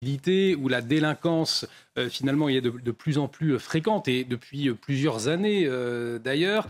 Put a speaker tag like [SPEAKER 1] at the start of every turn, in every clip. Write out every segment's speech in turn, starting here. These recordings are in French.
[SPEAKER 1] où la délinquance finalement est de plus en plus fréquente et depuis plusieurs années d'ailleurs.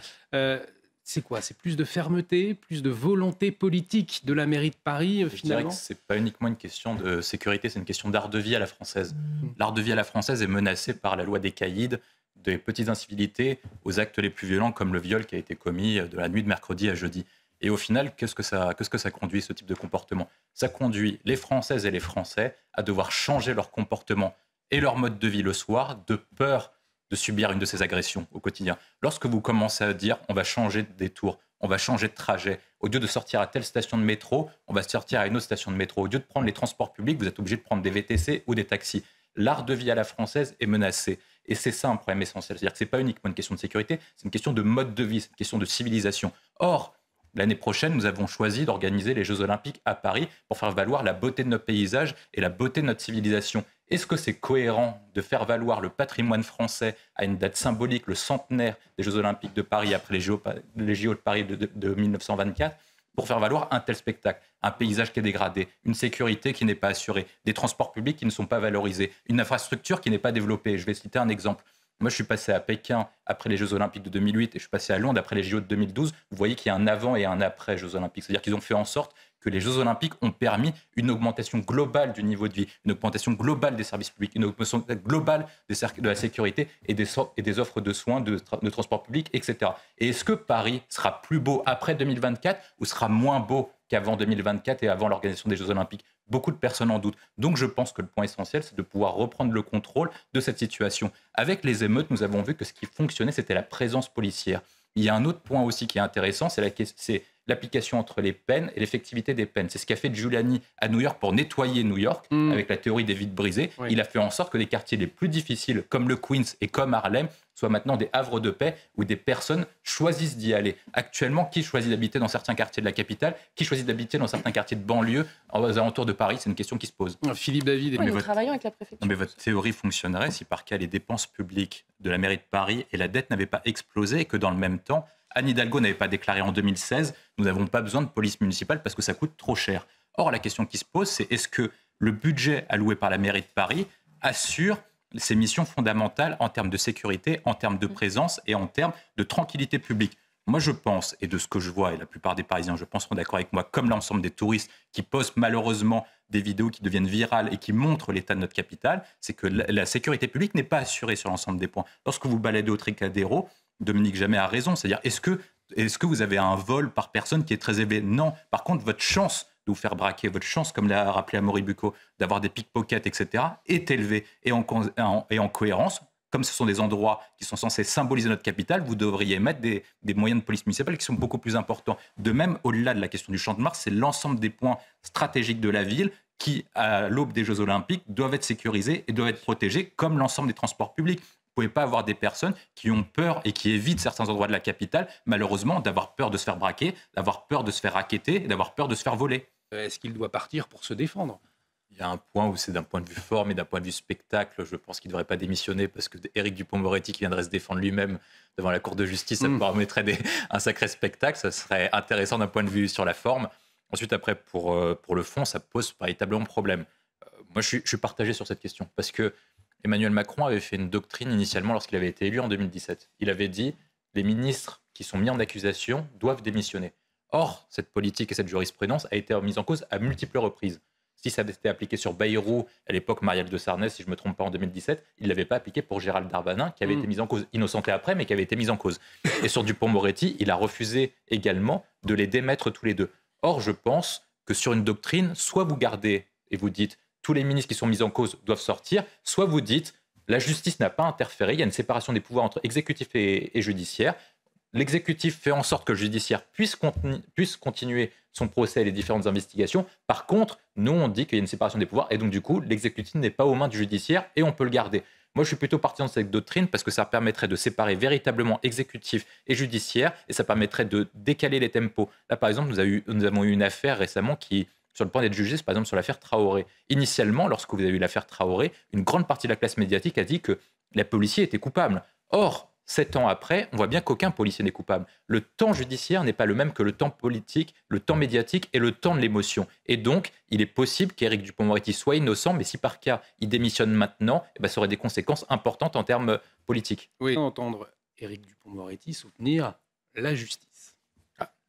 [SPEAKER 1] C'est quoi? C'est plus de fermeté, plus de volonté politique de la mairie de Paris
[SPEAKER 2] Je dirais que
[SPEAKER 1] finalement?
[SPEAKER 2] ce n'est pas uniquement une question de sécurité, c'est une question d'art de vie à la française. L'art de vie à la française est menacé par la loi des caïds, des petites incivilités aux actes les plus violents comme le viol qui a été commis de la nuit de mercredi à jeudi. Et au final, qu'est-ce que ça conduit, ce type de comportement? Ça conduit les Françaises et les Français à devoir changer leur comportement et leur mode de vie le soir de peur de subir une de ces agressions au quotidien. Lorsque vous commencez à dire on va changer de détour, on va changer de trajet, au lieu de sortir à telle station de métro, on va sortir à une autre station de métro. Au lieu de prendre les transports publics, vous êtes obligé de prendre des VTC ou des taxis. L'art de vie à la française est menacé. Et c'est ça un problème essentiel. C'est-à-dire que ce n'est pas uniquement une question de sécurité, c'est une question de mode de vie, c'est une question de civilisation. Or, l'année prochaine, nous avons choisi d'organiser les Jeux Olympiques à Paris pour faire valoir la beauté de notre paysage et la beauté de notre civilisation. Est-ce que c'est cohérent de faire valoir le patrimoine français à une date symbolique, le centenaire des Jeux Olympiques de Paris après les JO de Paris de 1924, pour faire valoir un tel spectacle? Un paysage qui est dégradé, une sécurité qui n'est pas assurée, des transports publics qui ne sont pas valorisés, une infrastructure qui n'est pas développée. Je vais citer un exemple. Moi, je suis passé à Pékin après les Jeux Olympiques de 2008 et je suis passé à Londres après les JO de 2012. Vous voyez qu'il y a un avant et un après Jeux Olympiques. C'est-à-dire qu'ils ont fait en sorte que les Jeux Olympiques ont permis une augmentation globale du niveau de vie, une augmentation globale des services publics, une augmentation globale de la sécurité et des offres de soins, de transport public, etc. Et est-ce que Paris sera plus beau après 2024 ou sera moins beau qu'avant 2024 et avant l'organisation des Jeux Olympiques? Beaucoup de personnes en doutent. Donc je pense que le point essentiel, c'est de pouvoir reprendre le contrôle de cette situation. Avec les émeutes, nous avons vu que ce qui fonctionnait, c'était la présence policière. Il y a un autre point aussi qui est intéressant, c'est l'application entre les peines et l'effectivité des peines. C'est ce qu'a fait Giuliani à New York pour nettoyer New York, avec la théorie des vitres brisées. Oui. Il a fait en sorte que les quartiers les plus difficiles, comme le Queens et comme Harlem, soient maintenant des havres de paix où des personnes choisissent d'y aller. Actuellement, qui choisit d'habiter dans certains quartiers de la capitale? Qui choisit d'habiter dans certains quartiers de banlieue aux alentours de Paris? C'est une question qui se pose.
[SPEAKER 1] Philippe David.
[SPEAKER 3] Oui, nous travaillons avec la préfecture.
[SPEAKER 2] Mais votre théorie fonctionnerait si par cas les dépenses publiques de la mairie de Paris et la dette n'avaient pas explosé et que dans le même temps, Anne Hidalgo n'avait pas déclaré en 2016 « Nous n'avons pas besoin de police municipale parce que ça coûte trop cher ». Or, la question qui se pose, c'est est-ce que le budget alloué par la mairie de Paris assure ses missions fondamentales en termes de sécurité, en termes de présence et en termes de tranquillité publique? Moi, je pense, et de ce que je vois, et la plupart des Parisiens, je pense, seront d'accord avec moi, comme l'ensemble des touristes qui postent malheureusement des vidéos qui deviennent virales et qui montrent l'état de notre capitale, c'est que la sécurité publique n'est pas assurée sur l'ensemble des points. Lorsque vous baladez au Trocadéro, Dominique Jamais a raison, c'est-à-dire est-ce que vous avez un vol par personne qui est très élevé? Non. Par contre, votre chance de vous faire braquer, votre chance, comme l'a rappelé Amaury Bucco, d'avoir des pickpockets, etc., est élevée. Et en cohérence, comme ce sont des endroits qui sont censés symboliser notre capitale, vous devriez mettre des moyens de police municipale qui sont beaucoup plus importants. De même, au-delà de la question du Champ de Mars, c'est l'ensemble des points stratégiques de la ville qui, à l'aube des Jeux Olympiques, doivent être sécurisés et doivent être protégés, comme l'ensemble des transports publics. Vous ne pouvez pas avoir des personnes qui ont peur et qui évitent certains endroits de la capitale, malheureusement, d'avoir peur de se faire braquer, d'avoir peur de se faire racketter et d'avoir peur de se faire voler.
[SPEAKER 1] Est-ce qu'il doit partir pour se défendre?
[SPEAKER 2] Il y a un point où c'est d'un point de vue forme et d'un point de vue spectacle, je pense qu'il ne devrait pas démissionner parce que Éric Dupond-Moretti qui viendrait se défendre lui-même devant la Cour de justice, ça permettrait un sacré spectacle, ça serait intéressant d'un point de vue sur la forme. Ensuite, après, pour le fond, ça pose véritablement problème. Moi, je suis partagé sur cette question parce que Emmanuel Macron avait fait une doctrine initialement lorsqu'il avait été élu en 2017. Il avait dit « les ministres qui sont mis en accusation doivent démissionner ». Or, cette politique et cette jurisprudence a été mise en cause à multiples reprises. Si ça avait été appliqué sur Bayrou, à l'époque Marielle de Sarnez, si je ne me trompe pas, en 2017, il ne l'avait pas appliqué pour Gérald Darmanin, qui avait été mis en cause, innocenté après, mais qui avait été mis en cause. Et sur Dupond-Moretti, il a refusé également de les démettre tous les deux. Or, je pense que sur une doctrine, soit vous gardez et vous dites tous les ministres qui sont mis en cause doivent sortir, soit vous dites la justice n'a pas interféré, il y a une séparation des pouvoirs entre exécutif et judiciaire. L'exécutif fait en sorte que le judiciaire puisse continuer son procès et les différentes investigations. Par contre, nous, on dit qu'il y a une séparation des pouvoirs et donc, du coup, l'exécutif n'est pas aux mains du judiciaire et on peut le garder. Moi, je suis plutôt partisan de cette doctrine parce que ça permettrait de séparer véritablement exécutif et judiciaire et ça permettrait de décaler les tempos. Là, par exemple, nous avons eu une affaire récemment qui, sur le point d'être jugée, par exemple, sur l'affaire Traoré. Initialement, lorsque vous avez eu l'affaire Traoré, une grande partie de la classe médiatique a dit que la policier était coupable. Or, 7 ans après, on voit bien qu'aucun policier n'est coupable. Le temps judiciaire n'est pas le même que le temps politique, le temps médiatique et le temps de l'émotion. Et donc, il est possible qu'Éric Dupond-Moretti soit innocent, mais si par cas, il démissionne maintenant, ça aurait des conséquences importantes en termes politiques.
[SPEAKER 1] Oui, entendre Éric Dupond-Moretti soutenir la justice.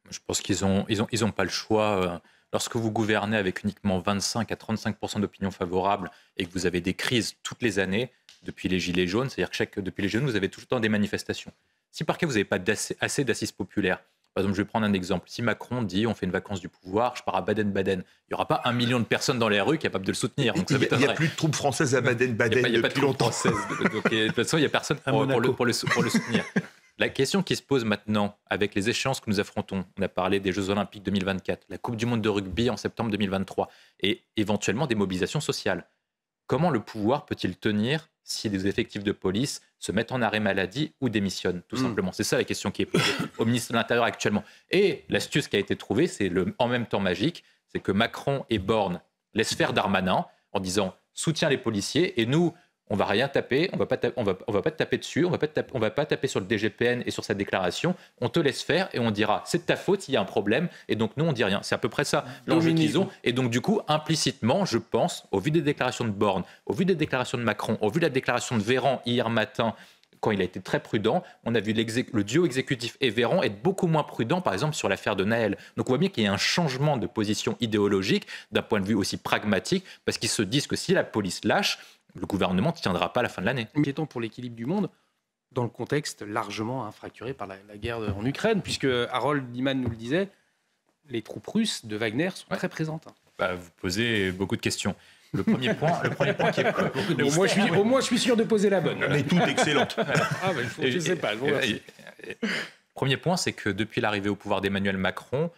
[SPEAKER 2] Je pense qu'ils ont pas le choix. Lorsque vous gouvernez avec uniquement 25 à 35% d'opinion favorable et que vous avez des crises toutes les années, depuis les Gilets jaunes, c'est-à-dire que depuis les Gilets jaunes, vous avez tout le temps des manifestations. Si par cas, vous n'avez pas assez d'assises populaires, par exemple, je vais prendre un exemple. Si Macron dit on fait une vacance du pouvoir, je pars à Baden-Baden, il n'y aura pas 1 million de personnes dans les rues capables de le soutenir. Donc
[SPEAKER 3] il n'y a plus de troupes françaises à Baden-Baden
[SPEAKER 2] depuis longtemps. Il n'y a pas de troupes
[SPEAKER 3] françaises.
[SPEAKER 2] Donc, de toute façon, il n'y a personne pour le soutenir. La question qui se pose maintenant, avec les échéances que nous affrontons, on a parlé des Jeux Olympiques 2024, la Coupe du Monde de rugby en septembre 2023, et éventuellement des mobilisations sociales. Comment le pouvoir peut-il tenir si des effectifs de police se mettent en arrêt maladie ou démissionnent, tout simplement? C'est ça la question qui est posée au ministre de l'Intérieur actuellement. Et l'astuce qui a été trouvée, c'est le en même temps magique, c'est que Macron et Borne laissent faire Darmanin en disant « soutien les policiers » et nous, on va rien taper, on va pas te taper dessus, on va pas taper sur le DGPN et sur sa déclaration, on te laisse faire et on dira c'est de ta faute s'il y a un problème et donc nous on dit rien. C'est à peu près ça l'enjeu qu'ils ont. Et donc du coup, implicitement, je pense, au vu des déclarations de Borne, au vu des déclarations de Macron, au vu de la déclaration de Véran hier matin, quand il a été très prudent, on a vu le duo exécutif et Véran être beaucoup moins prudent, par exemple, sur l'affaire de Naël. Donc on voit bien qu'il y a un changement de position idéologique, d'un point de vue aussi pragmatique, parce qu'ils se disent que si la police lâche, le gouvernement ne tiendra pas à la fin de l'année.
[SPEAKER 1] Inquiétant pour l'équilibre du monde, dans le contexte largement fracturé par la guerre en Ukraine, puisque Harold Iman nous le disait, les troupes russes de Wagner sont très présentes.
[SPEAKER 2] Vous posez beaucoup de questions. Le premier point qui est...
[SPEAKER 1] Au moins, je suis sûr de poser la bonne.
[SPEAKER 3] Mais toutes excellentes.
[SPEAKER 1] Je ne sais pas.
[SPEAKER 2] Premier point, c'est que depuis l'arrivée au pouvoir d'Emmanuel Macron,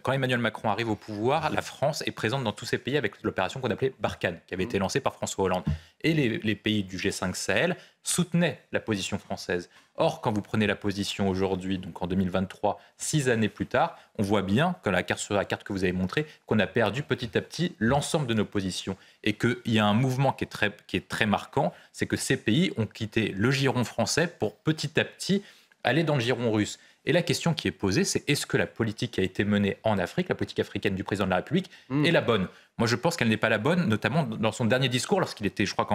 [SPEAKER 2] quand Emmanuel Macron arrive au pouvoir, la France est présente dans tous ces pays avec l'opération qu'on appelait Barkhane, qui avait été lancée par François Hollande. Et les pays du G5 Sahel soutenaient la position française. Or, quand vous prenez la position aujourd'hui, donc en 2023, 6 années plus tard, on voit bien, sur la carte que vous avez montrée, qu'on a perdu petit à petit l'ensemble de nos positions. Et qu'il y a un mouvement qui est très marquant, c'est que ces pays ont quitté le giron français pour petit à petit aller dans le giron russe. Et la question qui est posée, c'est est-ce que la politique qui a été menée en Afrique, la politique africaine du président de la République, est la bonne? Moi, je pense qu'elle n'est pas la bonne, notamment dans son dernier discours, lorsqu'il était, je crois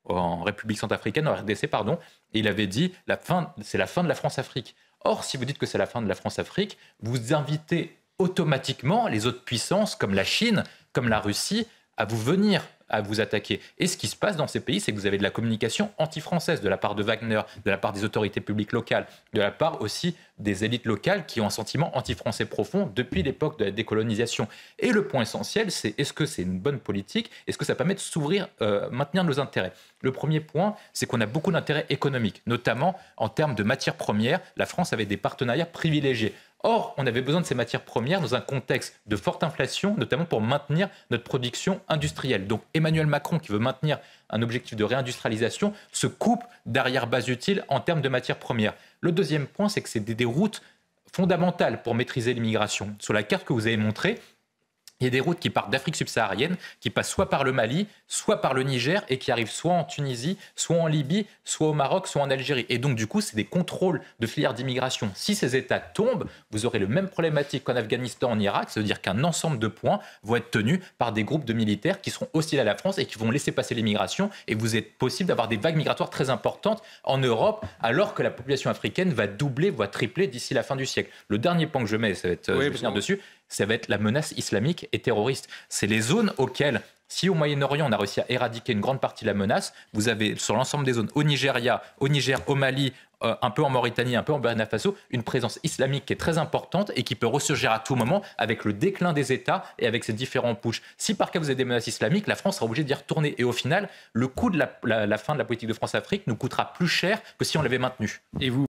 [SPEAKER 2] en République centrafricaine, en RDC, pardon, et il avait dit c'est la fin de la France-Afrique. Or, si vous dites que c'est la fin de la France-Afrique, vous invitez automatiquement les autres puissances, comme la Chine, comme la Russie, à vous attaquer. Et ce qui se passe dans ces pays, c'est que vous avez de la communication anti-française de la part de Wagner, de la part des autorités publiques locales, de la part aussi des élites locales qui ont un sentiment anti-français profond depuis l'époque de la décolonisation. Et le point essentiel, c'est est-ce que c'est une bonne politique? Est-ce que ça permet de s'ouvrir, maintenir nos intérêts? Le premier point, c'est qu'on a beaucoup d'intérêts économiques, notamment en termes de matières premières. La France avait des partenariats privilégiés. Or, on avait besoin de ces matières premières dans un contexte de forte inflation, notamment pour maintenir notre production industrielle. Donc Emmanuel Macron, qui veut maintenir un objectif de réindustrialisation, se coupe d'arrière-base utile en termes de matières premières. Le deuxième point, c'est que c'est des routes fondamentales pour maîtriser l'immigration. Sur la carte que vous avez montrée, il y a des routes qui partent d'Afrique subsaharienne, qui passent soit par le Mali, soit par le Niger, et qui arrivent soit en Tunisie, soit en Libye, soit au Maroc, soit en Algérie. Et donc, du coup, c'est des contrôles de filières d'immigration. Si ces États tombent, vous aurez le même problématique qu'en Afghanistan, en Irak, c'est-à-dire qu'un ensemble de points vont être tenus par des groupes de militaires qui seront hostiles à la France et qui vont laisser passer l'immigration. Et vous êtes possible d'avoir des vagues migratoires très importantes en Europe, alors que la population africaine va doubler, voire tripler d'ici la fin du siècle. Le dernier point que je mets, ça va être, je vais finir dessus, ça va être la menace islamique et terroriste. C'est les zones auxquelles, si au Moyen-Orient, on a réussi à éradiquer une grande partie de la menace, vous avez sur l'ensemble des zones, au Nigeria, au Niger, au Mali, un peu en Mauritanie, un peu en Burkina Faso, une présence islamique qui est très importante et qui peut ressurgir à tout moment avec le déclin des États et avec ces différents pushs. Si par cas vous avez des menaces islamiques, la France sera obligée d'y retourner. Et au final, le coût de la fin de la politique de France-Afrique nous coûtera plus cher que si on l'avait maintenue.
[SPEAKER 1] Et vous